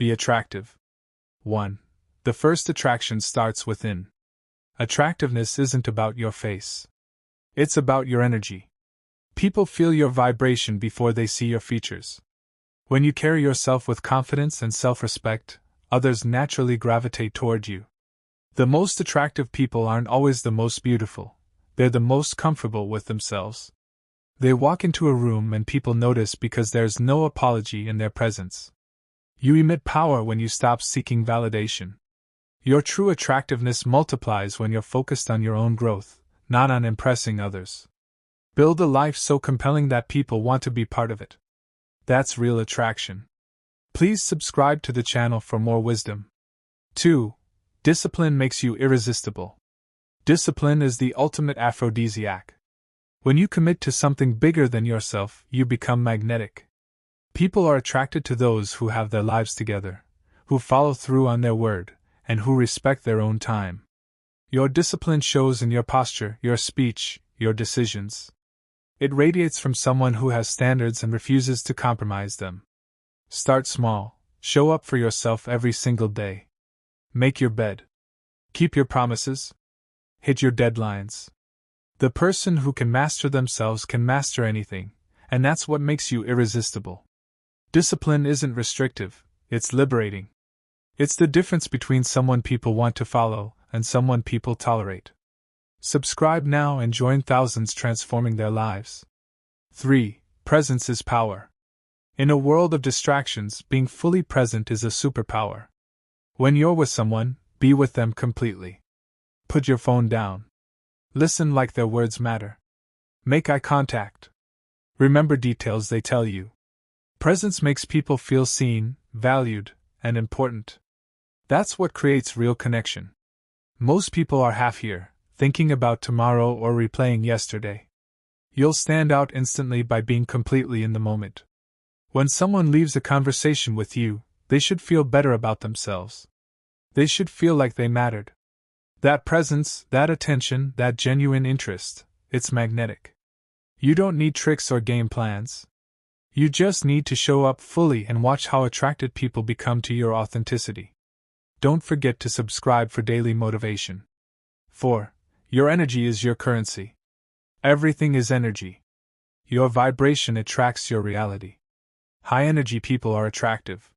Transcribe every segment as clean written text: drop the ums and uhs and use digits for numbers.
Be attractive. 1. The first attraction starts within. Attractiveness isn't about your face. It's about your energy. People feel your vibration before they see your features. When you carry yourself with confidence and self-respect, others naturally gravitate toward you. The most attractive people aren't always the most beautiful. They're the most comfortable with themselves. They walk into a room and people notice because there's no apology in their presence. You emit power when you stop seeking validation. Your true attractiveness multiplies when you're focused on your own growth, not on impressing others. Build a life so compelling that people want to be part of it. That's real attraction. Please subscribe to the channel for more wisdom. 2. Discipline makes you irresistible. Discipline is the ultimate aphrodisiac. When you commit to something bigger than yourself, you become magnetic. People are attracted to those who have their lives together, who follow through on their word, and who respect their own time. Your discipline shows in your posture, your speech, your decisions. It radiates from someone who has standards and refuses to compromise them. Start small. Show up for yourself every single day. Make your bed. Keep your promises. Hit your deadlines. The person who can master themselves can master anything, and that's what makes you irresistible. Discipline isn't restrictive, it's liberating. It's the difference between someone people want to follow and someone people tolerate. Subscribe now and join thousands transforming their lives. 3. Presence is power. In a world of distractions, being fully present is a superpower. When you're with someone, be with them completely. Put your phone down. Listen like their words matter. Make eye contact. Remember details they tell you. Presence makes people feel seen, valued, and important. That's what creates real connection. Most people are half here, thinking about tomorrow or replaying yesterday. You'll stand out instantly by being completely in the moment. When someone leaves a conversation with you, they should feel better about themselves. They should feel like they mattered. That presence, that attention, that genuine interest, it's magnetic. You don't need tricks or game plans. You just need to show up fully and watch how attracted people become to your authenticity. Don't forget to subscribe for daily motivation. 4. Your energy is your currency. Everything is energy. Your vibration attracts your reality. High-energy people are attractive.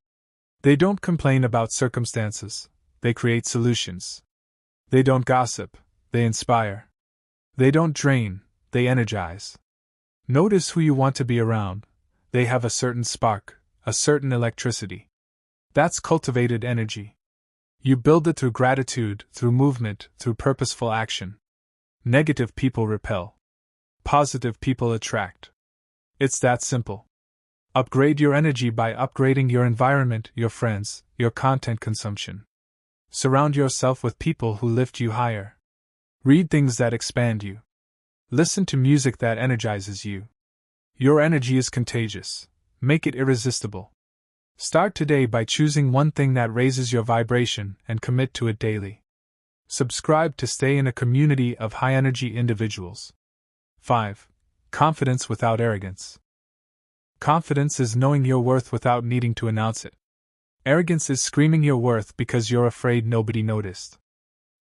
They don't complain about circumstances, they create solutions. They don't gossip, they inspire. They don't drain, they energize. Notice who you want to be around. They have a certain spark, a certain electricity. That's cultivated energy. You build it through gratitude, through movement, through purposeful action. Negative people repel. Positive people attract. It's that simple. Upgrade your energy by upgrading your environment, your friends, your content consumption. Surround yourself with people who lift you higher. Read things that expand you. Listen to music that energizes you. Your energy is contagious. Make it irresistible. Start today by choosing one thing that raises your vibration and commit to it daily. Subscribe to stay in a community of high-energy individuals. 5. Confidence without arrogance. Confidence is knowing your worth without needing to announce it. Arrogance is screaming your worth because you're afraid nobody noticed.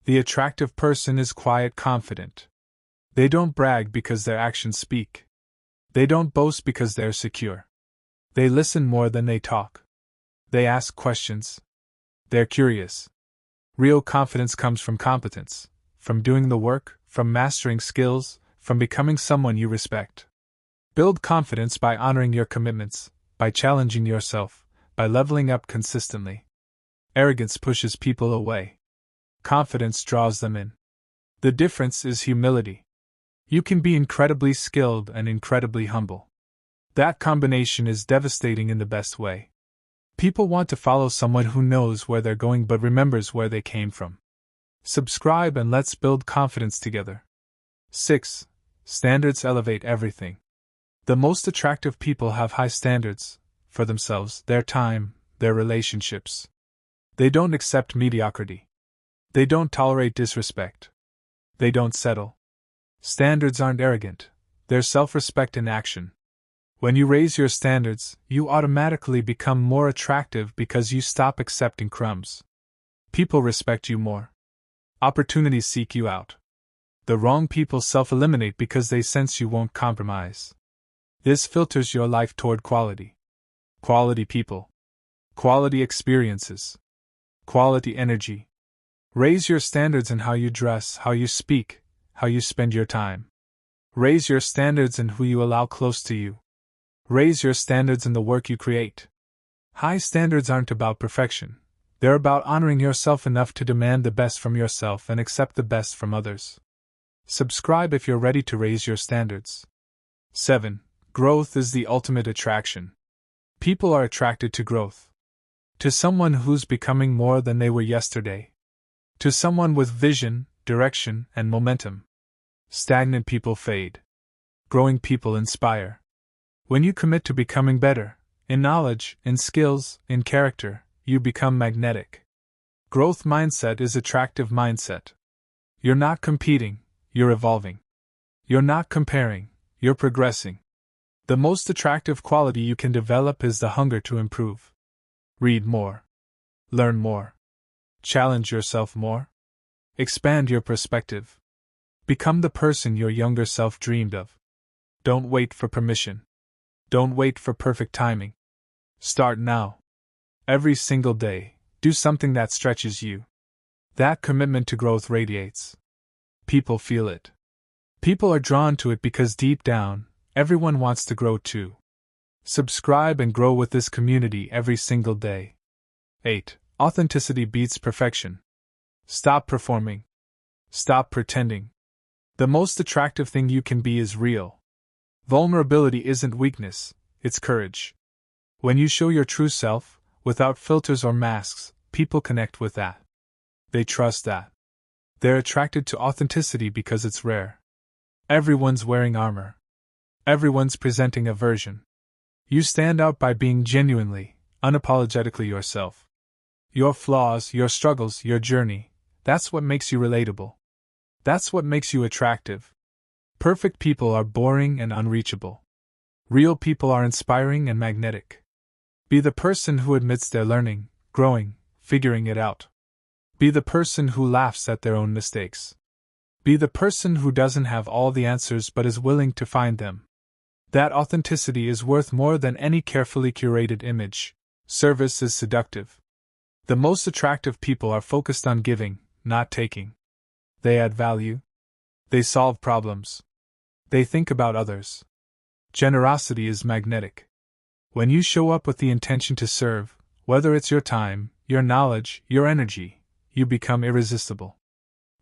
The attractive person is quiet, confident. They don't brag because their actions speak. They don't boast because they're secure. They listen more than they talk. They ask questions. They're curious. Real confidence comes from competence, from doing the work, from mastering skills, from becoming someone you respect. Build confidence by honoring your commitments, by challenging yourself, by leveling up consistently. Arrogance pushes people away. Confidence draws them in. The difference is humility. You can be incredibly skilled and incredibly humble. That combination is devastating in the best way. People want to follow someone who knows where they're going but remembers where they came from. Subscribe and let's build confidence together. 6. Standards elevate everything. The most attractive people have high standards, for themselves, their time, their relationships. They don't accept mediocrity. They don't tolerate disrespect. They don't settle. Standards aren't arrogant, they're self-respect in action. When you raise your standards, you automatically become more attractive because you stop accepting crumbs. People respect you more. Opportunities seek you out. The wrong people self-eliminate because they sense you won't compromise. This filters your life toward quality. Quality people. Quality experiences. Quality energy. Raise your standards in how you dress, how you speak, how you spend your time. Raise your standards in who you allow close to you. Raise your standards in the work you create. High standards aren't about perfection. They're about honoring yourself enough to demand the best from yourself and accept the best from others. Subscribe if you're ready to raise your standards. 7. Growth is the ultimate attraction. People are attracted to growth. To someone who's becoming more than they were yesterday. To someone with vision, direction, and momentum. Stagnant people fade. Growing people inspire. When you commit to becoming better, in knowledge, in skills, in character, you become magnetic. Growth mindset is attractive mindset. You're not competing, you're evolving. You're not comparing, you're progressing. The most attractive quality you can develop is the hunger to improve. Read more. Learn more. Challenge yourself more. Expand your perspective. Become the person your younger self dreamed of. Don't wait for permission. Don't wait for perfect timing. Start now. Every single day, do something that stretches you. That commitment to growth radiates. People feel it. People are drawn to it because deep down, everyone wants to grow too. Subscribe and grow with this community every single day. 8. Authenticity beats perfection. Stop performing. Stop pretending. The most attractive thing you can be is real. Vulnerability isn't weakness, it's courage. When you show your true self, without filters or masks, people connect with that. They trust that. They're attracted to authenticity because it's rare. Everyone's wearing armor. Everyone's presenting a version. You stand out by being genuinely, unapologetically yourself. Your flaws, your struggles, your journey, that's what makes you relatable. That's what makes you attractive. Perfect people are boring and unreachable. Real people are inspiring and magnetic. Be the person who admits they're learning, growing, figuring it out. Be the person who laughs at their own mistakes. Be the person who doesn't have all the answers but is willing to find them. That authenticity is worth more than any carefully curated image. Service is seductive. The most attractive people are focused on giving, not taking. They add value. They solve problems. They think about others. Generosity is magnetic. When you show up with the intention to serve, whether it's your time, your knowledge, your energy, you become irresistible.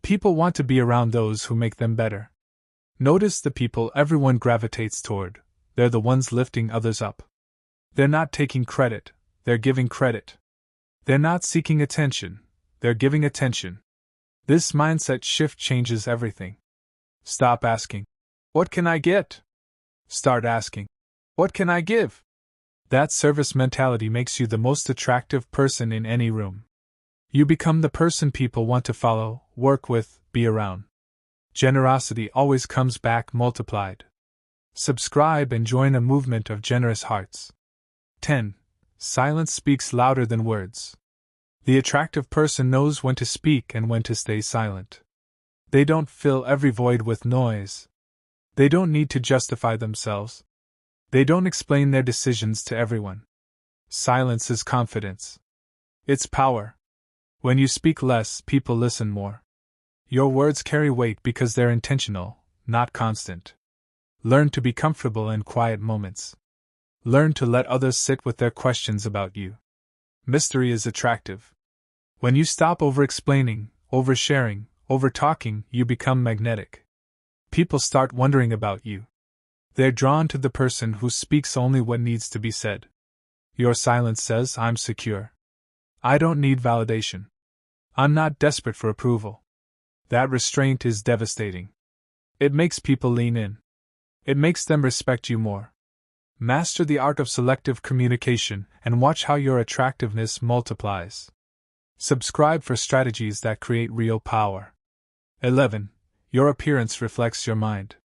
People want to be around those who make them better. Notice the people everyone gravitates toward. They're the ones lifting others up. They're not taking credit, they're giving credit. They're not seeking attention, they're giving attention. This mindset shift changes everything. Stop asking, "What can I get?" Start asking, "What can I give?" That service mentality makes you the most attractive person in any room. You become the person people want to follow, work with, be around. Generosity always comes back multiplied. Subscribe and join a movement of generous hearts. 10. Silence speaks louder than words. The attractive person knows when to speak and when to stay silent. They don't fill every void with noise. They don't need to justify themselves. They don't explain their decisions to everyone. Silence is confidence. It's power. When you speak less, people listen more. Your words carry weight because they're intentional, not constant. Learn to be comfortable in quiet moments. Learn to let others sit with their questions about you. Mystery is attractive. When you stop over-explaining, oversharing, over-talking, you become magnetic. People start wondering about you. They're drawn to the person who speaks only what needs to be said. Your silence says, "I'm secure. I don't need validation. I'm not desperate for approval." That restraint is devastating. It makes people lean in. It makes them respect you more. Master the art of selective communication and watch how your attractiveness multiplies. Subscribe for strategies that create real power. 11. Your appearance reflects your mind.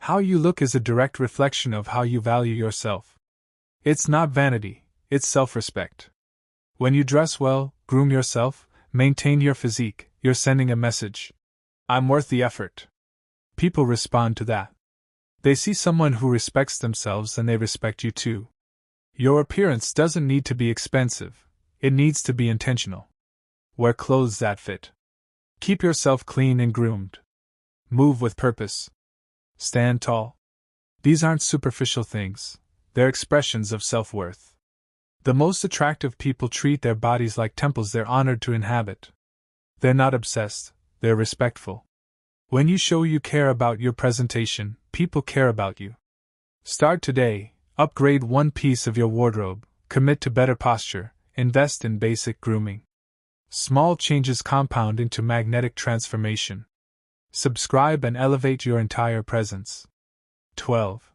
How you look is a direct reflection of how you value yourself. It's not vanity, it's self-respect. When you dress well, groom yourself, maintain your physique, you're sending a message. I'm worth the effort. People respond to that. They see someone who respects themselves and they respect you too. Your appearance doesn't need to be expensive, it needs to be intentional. Wear clothes that fit. Keep yourself clean and groomed. Move with purpose. Stand tall. These aren't superficial things, they're expressions of self-worth. The most attractive people treat their bodies like temples they're honored to inhabit. They're not obsessed, they're respectful. When you show you care about your presentation, people care about you. Start today, upgrade one piece of your wardrobe, commit to better posture, invest in basic grooming. Small changes compound into magnetic transformation. Subscribe and elevate your entire presence. 12.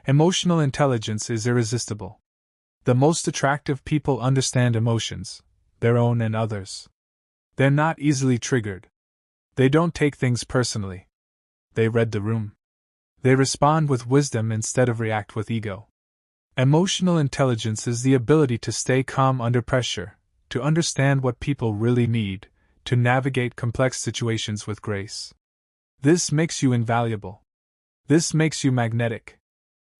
Emotional intelligence is irresistible. The most attractive people understand emotions, their own and others. They're not easily triggered. They don't take things personally. They read the room. They respond with wisdom instead of react with ego. Emotional intelligence is the ability to stay calm under pressure, to understand what people really need, to navigate complex situations with grace. This makes you invaluable. This makes you magnetic.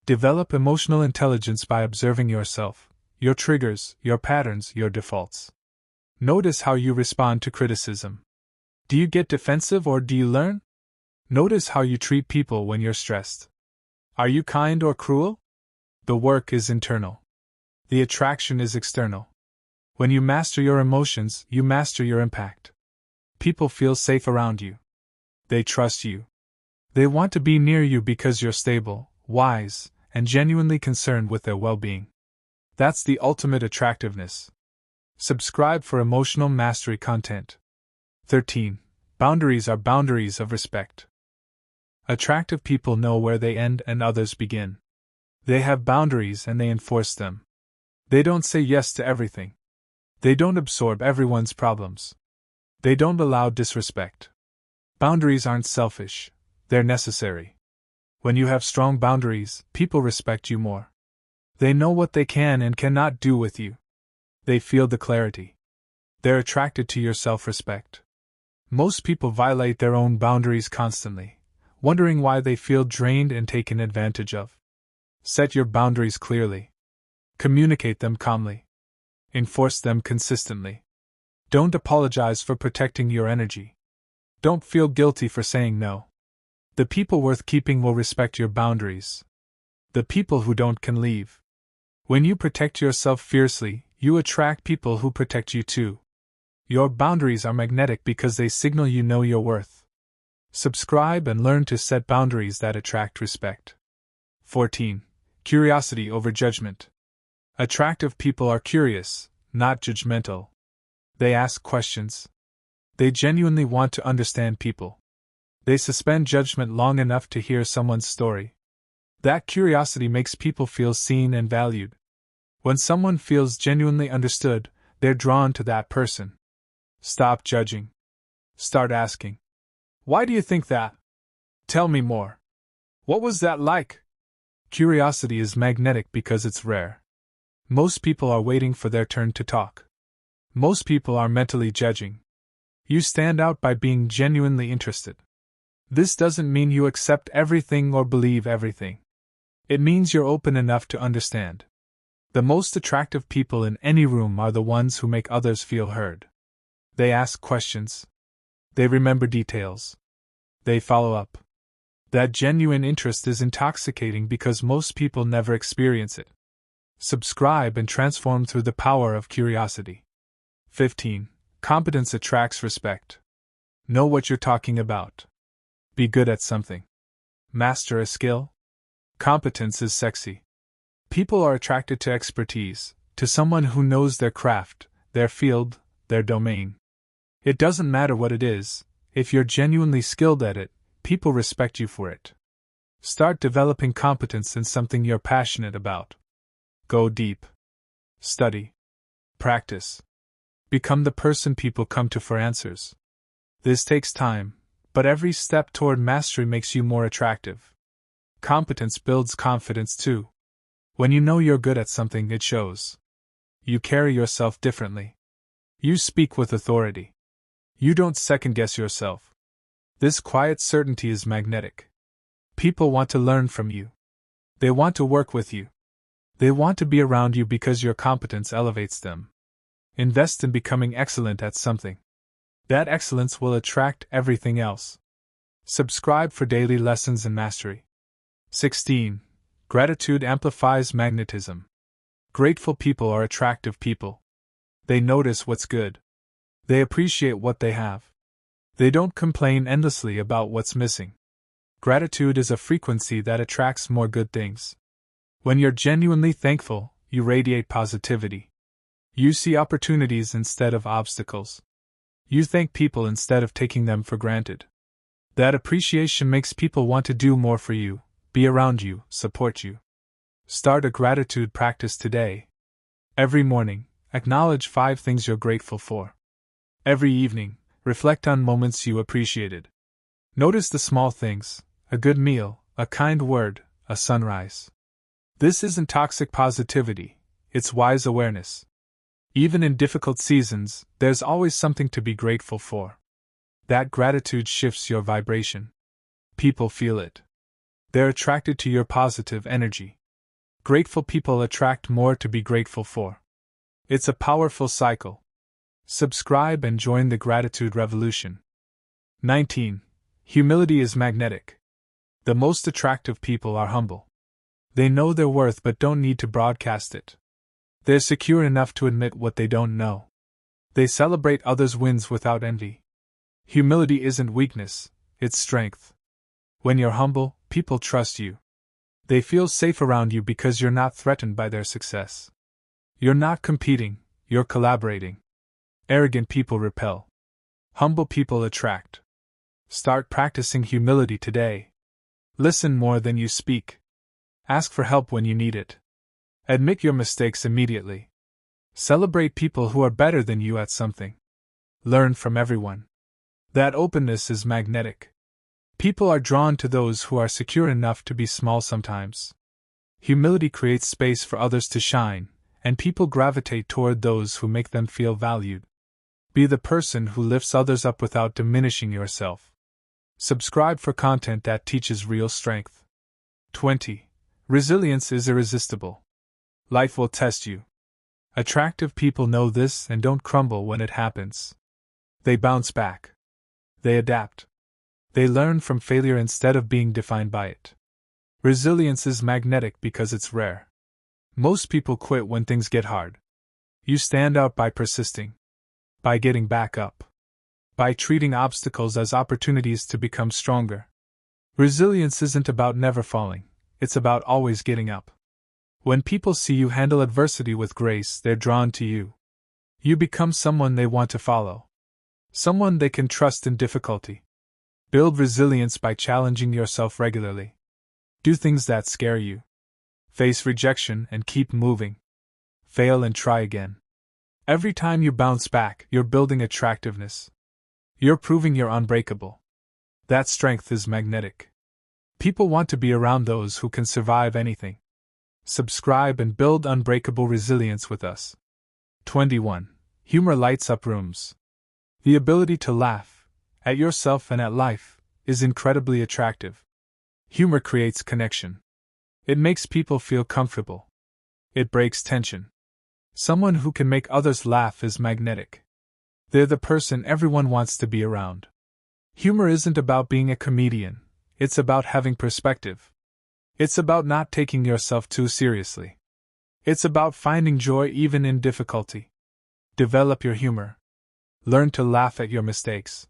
Develop emotional intelligence by observing yourself, your triggers, your patterns, your defaults. Notice how you respond to criticism. Do you get defensive or do you learn? Notice how you treat people when you're stressed. Are you kind or cruel? The work is internal. The attraction is external. When you master your emotions, you master your impact. People feel safe around you. They trust you. They want to be near you because you're stable, wise, and genuinely concerned with their well-being. That's the ultimate attractiveness. Subscribe for emotional mastery content. 13. Boundaries are boundaries of respect. Attractive people know where they end and others begin. They have boundaries and they enforce them. They don't say yes to everything. They don't absorb everyone's problems. They don't allow disrespect. Boundaries aren't selfish, they're necessary. When you have strong boundaries, people respect you more. They know what they can and cannot do with you. They feel the clarity. They're attracted to your self-respect. Most people violate their own boundaries constantly, wondering why they feel drained and taken advantage of. Set your boundaries clearly. Communicate them calmly. Enforce them consistently. Don't apologize for protecting your energy. Don't feel guilty for saying no. The people worth keeping will respect your boundaries. The people who don't can leave. When you protect yourself fiercely, you attract people who protect you too. Your boundaries are magnetic because they signal you know your worth. Subscribe and learn to set boundaries that attract respect. 14. Curiosity over judgment. Attractive people are curious, not judgmental. They ask questions. They genuinely want to understand people. They suspend judgment long enough to hear someone's story. That curiosity makes people feel seen and valued. When someone feels genuinely understood, they're drawn to that person. Stop judging. Start asking. Why do you think that? Tell me more. What was that like? Curiosity is magnetic because it's rare. Most people are waiting for their turn to talk. Most people are mentally judging. You stand out by being genuinely interested. This doesn't mean you accept everything or believe everything. It means you're open enough to understand. The most attractive people in any room are the ones who make others feel heard. They ask questions. They remember details. They follow up. That genuine interest is intoxicating because most people never experience it. Subscribe and transform through the power of curiosity. 15. Competence attracts respect. Know what you're talking about. Be good at something. Master a skill. Competence is sexy. People are attracted to expertise, to someone who knows their craft, their field, their domain. It doesn't matter what it is, if you're genuinely skilled at it, people respect you for it. Start developing competence in something you're passionate about. Go deep. Study. Practice. Become the person people come to for answers. This takes time, but every step toward mastery makes you more attractive. Competence builds confidence too. When you know you're good at something, it shows. You carry yourself differently. You speak with authority. You don't second-guess yourself. This quiet certainty is magnetic. People want to learn from you. They want to work with you. They want to be around you because your competence elevates them. Invest in becoming excellent at something. That excellence will attract everything else. Subscribe for daily lessons in mastery. 16. Gratitude amplifies magnetism. Grateful people are attractive people. They notice what's good. They appreciate what they have. They don't complain endlessly about what's missing. Gratitude is a frequency that attracts more good things. When you're genuinely thankful, you radiate positivity. You see opportunities instead of obstacles. You thank people instead of taking them for granted. That appreciation makes people want to do more for you, be around you, support you. Start a gratitude practice today. Every morning, acknowledge 5 things you're grateful for. Every evening, reflect on moments you appreciated. Notice the small things: a good meal, a kind word, a sunrise. This isn't toxic positivity, it's wise awareness. Even in difficult seasons, there's always something to be grateful for. That gratitude shifts your vibration. People feel it. They're attracted to your positive energy. Grateful people attract more to be grateful for. It's a powerful cycle. Subscribe and join the gratitude revolution. 19. Humility is magnetic. The most attractive people are humble. They know their worth but don't need to broadcast it. They're secure enough to admit what they don't know. They celebrate others' wins without envy. Humility isn't weakness, it's strength. When you're humble, people trust you. They feel safe around you because you're not threatened by their success. You're not competing, you're collaborating. Arrogant people repel. Humble people attract. Start practicing humility today. Listen more than you speak. Ask for help when you need it. Admit your mistakes immediately. Celebrate people who are better than you at something. Learn from everyone. That openness is magnetic. People are drawn to those who are secure enough to be small sometimes. Humility creates space for others to shine, and people gravitate toward those who make them feel valued. Be the person who lifts others up without diminishing yourself. Subscribe for content that teaches real strength. 20. Resilience is irresistible. Life will test you. Attractive people know this and don't crumble when it happens. They bounce back. They adapt. They learn from failure instead of being defined by it. Resilience is magnetic because it's rare. Most people quit when things get hard. You stand out by persisting. By getting back up. By treating obstacles as opportunities to become stronger. Resilience isn't about never falling, it's about always getting up. When people see you handle adversity with grace, they're drawn to you. You become someone they want to follow. Someone they can trust in difficulty. Build resilience by challenging yourself regularly. Do things that scare you. Face rejection and keep moving. Fail and try again. Every time you bounce back, you're building attractiveness. You're proving you're unbreakable. That strength is magnetic. People want to be around those who can survive anything. Subscribe and build unbreakable resilience with us. 21. Humor lights up rooms. The ability to laugh, at yourself and at life, is incredibly attractive. Humor creates connection. It makes people feel comfortable. It breaks tension. Someone who can make others laugh is magnetic. They're the person everyone wants to be around. Humor isn't about being a comedian, it's about having perspective. It's about not taking yourself too seriously. It's about finding joy even in difficulty. Develop your humor. Learn to laugh at your mistakes.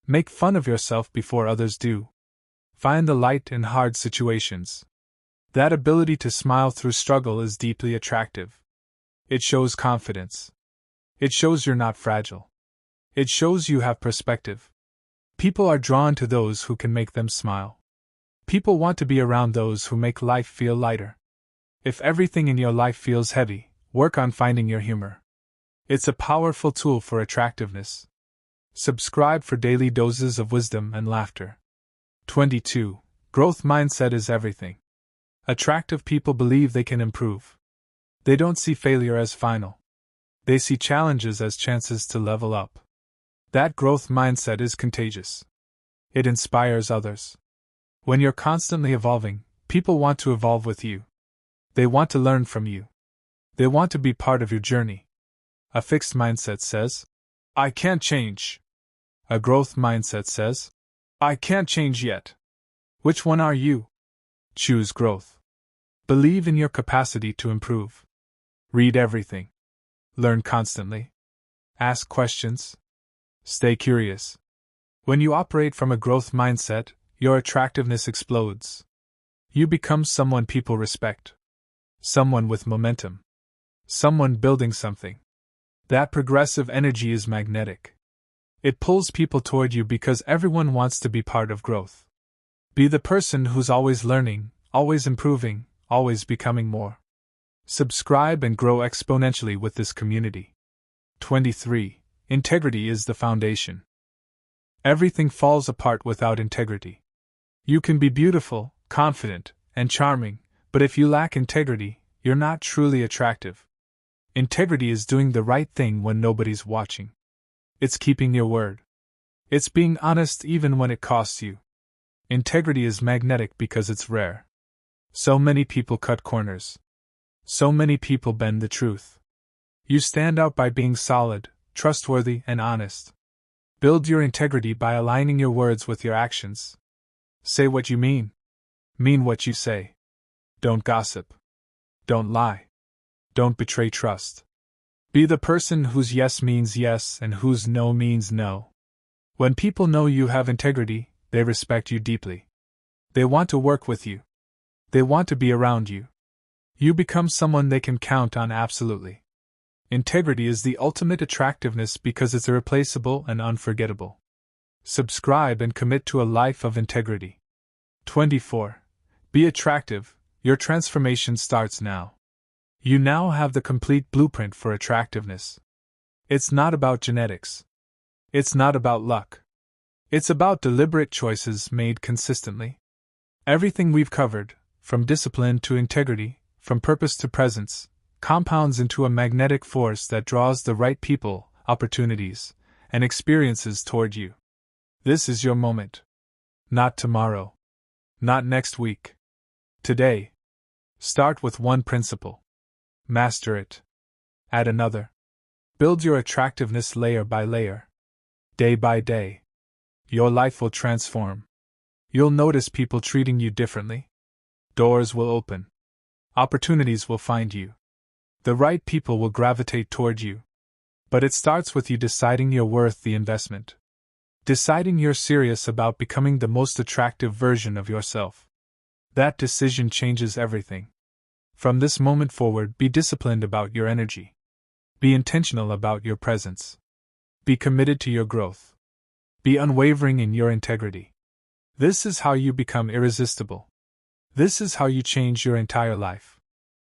Make fun of yourself before others do. Find the light in hard situations. That ability to smile through struggle is deeply attractive. It shows confidence. It shows you're not fragile. It shows you have perspective. People are drawn to those who can make them smile. People want to be around those who make life feel lighter. If everything in your life feels heavy, work on finding your humor. It's a powerful tool for attractiveness. Subscribe for daily doses of wisdom and laughter. 22. Growth mindset is everything. Attractive people believe they can improve. They don't see failure as final. They see challenges as chances to level up. That growth mindset is contagious. It inspires others. When you're constantly evolving, people want to evolve with you. They want to learn from you. They want to be part of your journey. A fixed mindset says, I can't change. A growth mindset says, I can't change yet. Which one are you? Choose growth. Believe in your capacity to improve. Read everything. Learn constantly. Ask questions. Stay curious. When you operate from a growth mindset, your attractiveness explodes. You become someone people respect. Someone with momentum. Someone building something. That progressive energy is magnetic. It pulls people toward you because everyone wants to be part of growth. Be the person who's always learning, always improving, always becoming more. Subscribe and grow exponentially with this community. 23. Integrity is the foundation. Everything falls apart without integrity. You can be beautiful, confident, and charming, but if you lack integrity, you're not truly attractive. Integrity is doing the right thing when nobody's watching. It's keeping your word. It's being honest even when it costs you. Integrity is magnetic because it's rare. So many people cut corners. So many people bend the truth. You stand out by being solid, trustworthy, and honest. Build your integrity by aligning your words with your actions. Say what you mean. Mean what you say. Don't gossip. Don't lie. Don't betray trust. Be the person whose yes means yes and whose no means no. When people know you have integrity, they respect you deeply. They want to work with you. They want to be around you. You become someone they can count on absolutely. Integrity is the ultimate attractiveness because it's irreplaceable and unforgettable. Subscribe and commit to a life of integrity. 24. Be attractive. Your transformation starts now. You now have the complete blueprint for attractiveness. It's not about genetics. It's not about luck. It's about deliberate choices made consistently. Everything we've covered, from discipline to integrity, from purpose to presence, compounds into a magnetic force that draws the right people, opportunities, and experiences toward you. This is your moment. Not tomorrow. Not next week. Today. Start with one principle. Master it. Add another. Build your attractiveness layer by layer. Day by day. Your life will transform. You'll notice people treating you differently. Doors will open. Opportunities will find you. The right people will gravitate toward you. But it starts with you deciding you're worth the investment. Deciding you're serious about becoming the most attractive version of yourself. That decision changes everything. From this moment forward, be disciplined about your energy. Be intentional about your presence. Be committed to your growth. Be unwavering in your integrity. This is how you become irresistible. This is how you change your entire life.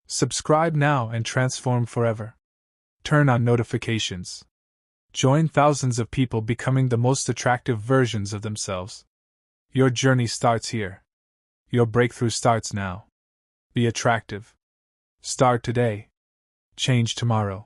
Subscribe now and transform forever. Turn on notifications. Join thousands of people becoming the most attractive versions of themselves. Your journey starts here. Your breakthrough starts now. Be attractive. Start today. Change tomorrow.